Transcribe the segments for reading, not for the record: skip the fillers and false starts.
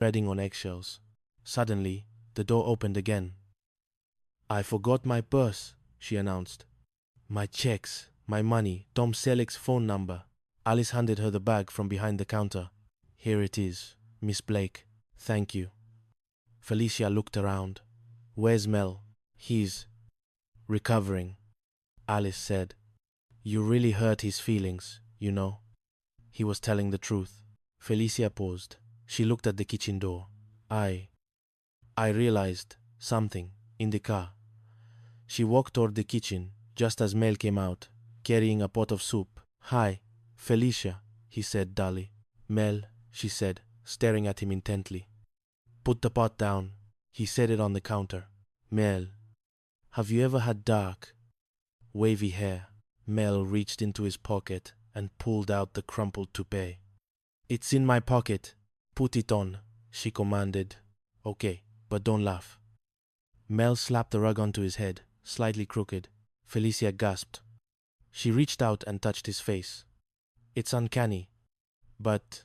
treading on eggshells. Suddenly, the door opened again. "I forgot my purse," she announced. "My checks, my money, Tom Selleck's phone number." Alice handed her the bag from behind the counter. "Here it is, Miss Blake. Thank you." Felicia looked around. "Where's Mel?" "He's recovering," Alice said. "You really hurt his feelings, you know." He was telling the truth. Felicia paused. She looked at the kitchen door. I realized something in the car." She walked toward the kitchen just as Mel came out, carrying a pot of soup. "Hi, Felicia," he said dully. "Mel," she said, staring at him intently. "Put the pot down." He set it on the counter. "Mel, have you ever had dark, wavy hair?" Mel reached into his pocket and pulled out the crumpled toupee. "It's in my pocket. Put it on," she commanded. "Okay, but don't laugh." Mel slapped the rug onto his head, slightly crooked. Felicia gasped. She reached out and touched his face. "It's uncanny, but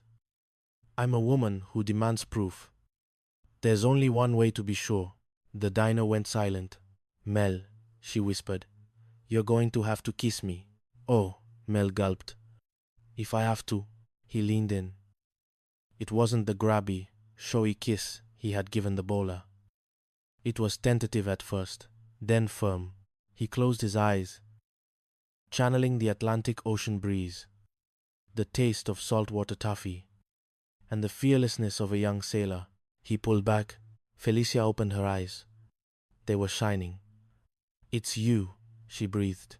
I'm a woman who demands proof. There's only one way to be sure." The diner went silent. "Mel," she whispered, "you're going to have to kiss me." "Oh," Mel gulped. "If I have to." He leaned in. It wasn't the grabby, showy kiss he had given the bowler. It was tentative at first, then firm. He closed his eyes, channeling the Atlantic Ocean breeze, the taste of saltwater toffee, and the fearlessness of a young sailor. He pulled back. Felicia opened her eyes. They were shining. "It's you," she breathed.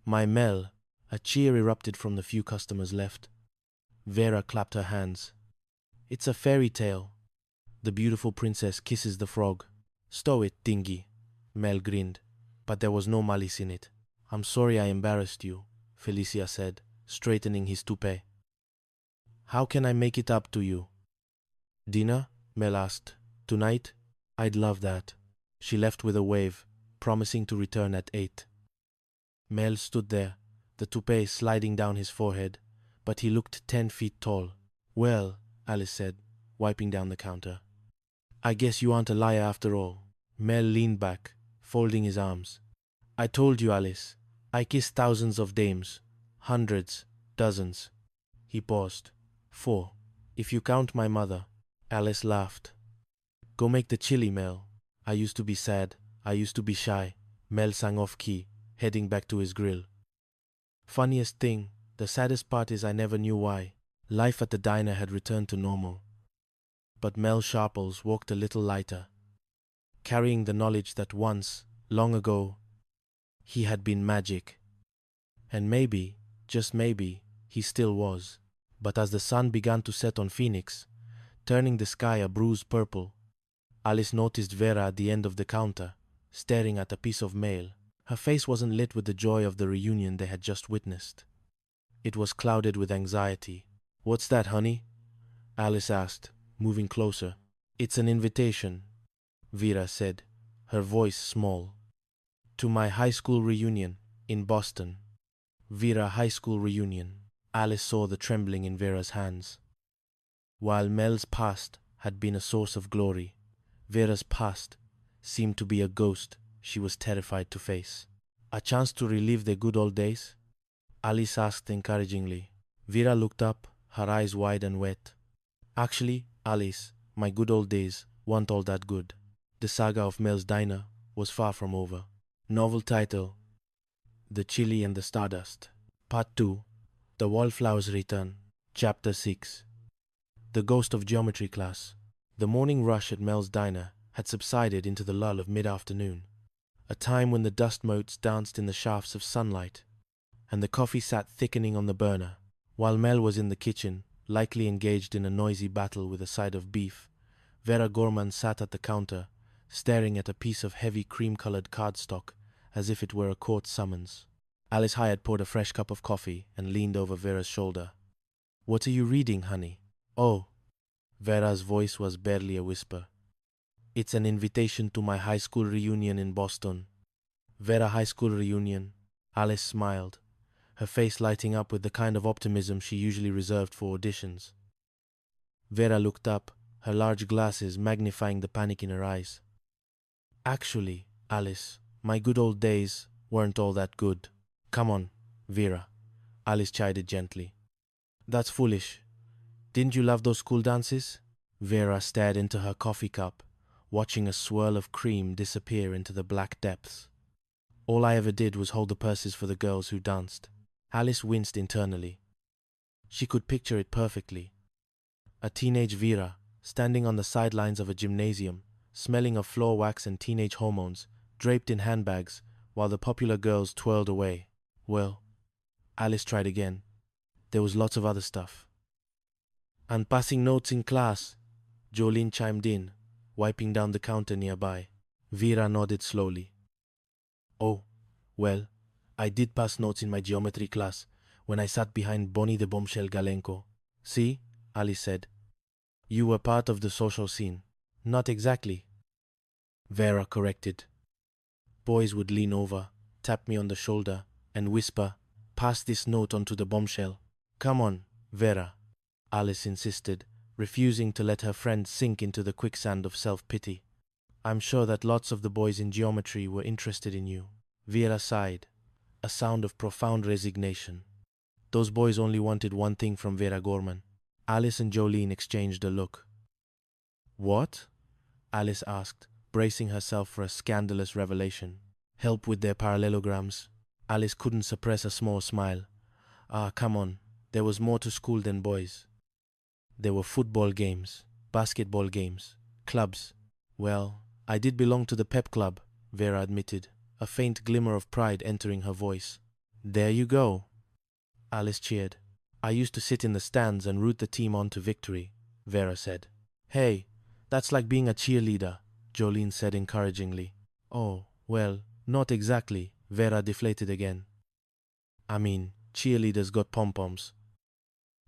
"My Mel." A cheer erupted from the few customers left. Vera clapped her hands. "It's a fairy tale. The beautiful princess kisses the frog." "Stow it, Dingy," Mel grinned, but there was no malice in it. "I'm sorry I embarrassed you," Felicia said, straightening his toupee. "How can I make it up to you?" "Dinner?" Mel asked. "Tonight? I'd love that." She left with a wave, promising to return at 8. Mel stood there, the toupee sliding down his forehead, but he looked 10 feet tall. "Well," Alice said, wiping down the counter, "I guess you aren't a liar after all." Mel leaned back, folding his arms. "I told you, Alice. I kissed thousands of dames. Hundreds. Dozens." He paused. 4, if you count my mother." Alice laughed. "Go make the chili, Mel." "I used to be sad. I used to be shy." Mel sang off key, heading back to his grill. "Funniest thing, the saddest part is I never knew why." Life at the diner had returned to normal. But Mel Sharples walked a little lighter, carrying the knowledge that once, long ago, he had been magic. And maybe, just maybe, he still was. But as the sun began to set on Phoenix, turning the sky a bruised purple, Alice noticed Vera at the end of the counter, staring at a piece of mail. Her face wasn't lit with the joy of the reunion they had just witnessed. It was clouded with anxiety. "What's that, honey?" Alice asked, moving closer. "It's an invitation," Vera said, her voice small. "To my high school reunion in Boston." Vera high school reunion. Alice saw the trembling in Vera's hands. While Mel's past had been a source of glory, Vera's past seemed to be a ghost she was terrified to face. "A chance to relive the good old days?" Alice asked encouragingly. Vera looked up, her eyes wide and wet. "Actually, Alice, my good old days weren't all that good." The saga of Mel's diner was far from over. Novel title: The Chili and the Stardust. Part 2. The Wallflowers Return. Chapter 6. The Ghost of Geometry Class. The morning rush at Mel's diner had subsided into the lull of mid-afternoon, a time when the dust motes danced in the shafts of sunlight, and the coffee sat thickening on the burner. While Mel was in the kitchen, likely engaged in a noisy battle with a side of beef, Vera Gorman sat at the counter, staring at a piece of heavy cream-colored cardstock as if it were a court summons. Alice Hyatt poured a fresh cup of coffee and leaned over Vera's shoulder. "What are you reading, honey?" "Oh." Vera's voice was barely a whisper. "It's an invitation to my high school reunion in Boston." "Vera high school reunion?" Alice smiled, her face lighting up with the kind of optimism she usually reserved for auditions. Vera looked up, her large glasses magnifying the panic in her eyes. Actually, Alice, my good old days weren't all that good. Come on, Vera, Alice chided gently. That's foolish. Didn't you love those school dances? Vera stared into her coffee cup, watching a swirl of cream disappear into the black depths. All I ever did was hold the purses for the girls who danced. Alice winced internally. She could picture it perfectly. A teenage Vera, standing on the sidelines of a gymnasium, smelling of floor wax and teenage hormones, draped in handbags, while the popular girls twirled away. Well, Alice tried again. There was lots of other stuff. And passing notes in class, Jolene chimed in, wiping down the counter nearby. Vera nodded slowly. Oh, well, I did pass notes in my geometry class when I sat behind Bonnie the Bombshell Galenko. See, Alice said. You were part of the social scene. Not exactly, Vera corrected. Boys would lean over, tap me on the shoulder, and whisper, pass this note on to the bombshell. Come on, Vera, Alice insisted, refusing to let her friend sink into the quicksand of self-pity. I'm sure that lots of the boys in geometry were interested in you. Vera sighed, a sound of profound resignation. Those boys only wanted one thing from Vera Gorman. Alice and Jolene exchanged a look. What? Alice asked, bracing herself for a scandalous revelation. Help with their parallelograms. Alice couldn't suppress a small smile. Ah, come on. There was more to school than boys. There were football games, basketball games, clubs. Well, I did belong to the pep club, Vera admitted, a faint glimmer of pride entering her voice. There you go. Alice cheered. I used to sit in the stands and root the team on to victory, Vera said. Hey, that's like being a cheerleader, Jolene said encouragingly. Oh, well, not exactly, Vera deflated again. I mean, cheerleaders got pom-poms.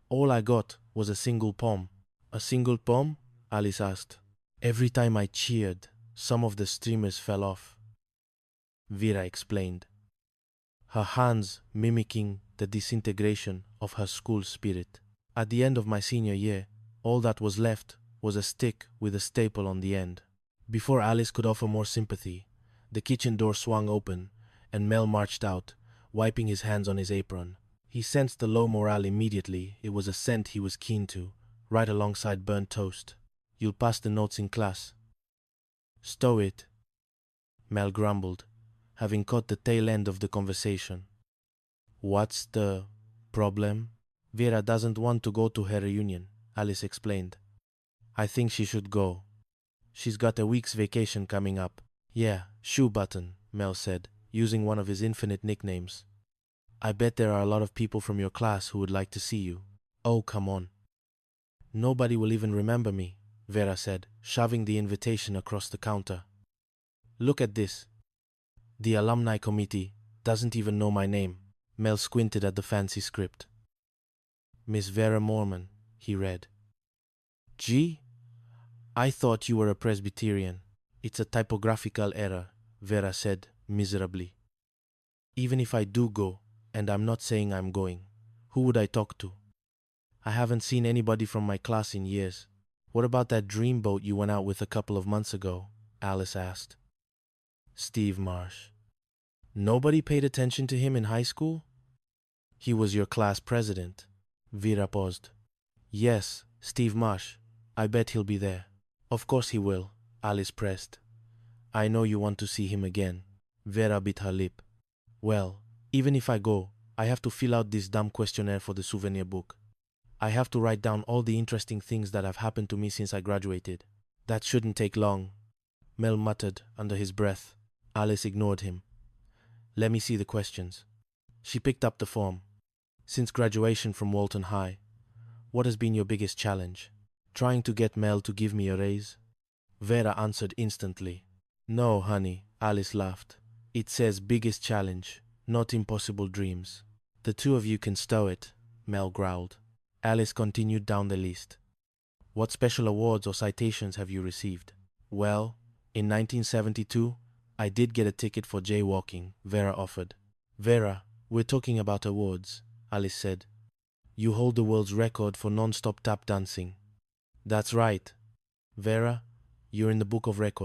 All I got was a single pom. A single pom? Alice asked. Every time I cheered, some of the streamers fell off, Vera explained, her hands mimicking the disintegration of her school spirit. At the end of my senior year, all that was left was a stick with a staple on the end. Before Alice could offer more sympathy, the kitchen door swung open, and Mel marched out, wiping his hands on his apron. He sensed the low morale immediately. It was a scent he was keen to, right alongside burnt toast. You'll pass the notes in class. Stow it, Mel grumbled, having caught the tail end of the conversation. What's the problem? Vera doesn't want to go to her reunion, Alice explained. I think she should go. She's got a week's vacation coming up. Yeah, shoe button, Mel said, using one of his infinite nicknames. I bet there are a lot of people from your class who would like to see you. Oh, come on. Nobody will even remember me, Vera said, shoving the invitation across the counter. Look at this. The alumni committee doesn't even know my name. Mel squinted at the fancy script. Miss Vera Mormon, he read. Gee, I thought you were a Presbyterian. It's a typographical error, Vera said miserably. Even if I do go, and I'm not saying I'm going, who would I talk to? I haven't seen anybody from my class in years. What about that dreamboat you went out with a couple of months ago? Alice asked. Steve Marsh. Nobody paid attention to him in high school? He was your class president. Vera paused. Yes, Steve Marsh. I bet he'll be there. Of course he will, Alice pressed. I know you want to see him again. Vera bit her lip. Well, even if I go, I have to fill out this damn questionnaire for the souvenir book. I have to write down all the interesting things that have happened to me since I graduated. That shouldn't take long, Mel muttered under his breath. Alice ignored him. Let me see the questions. She picked up the form. Since graduation from Walton High, what has been your biggest challenge? Trying to get Mel to give me a raise? Vera answered instantly. No, honey, Alice laughed. It says biggest challenge, not impossible dreams. The two of you can stow it, Mel growled. Alice continued down the list. What special awards or citations have you received? Well, in 1972, I did get a ticket for jaywalking, Vera offered. Vera, we're talking about awards, Alice said. You hold the world's record for non-stop tap dancing. That's right, Vera, you're in the book of records.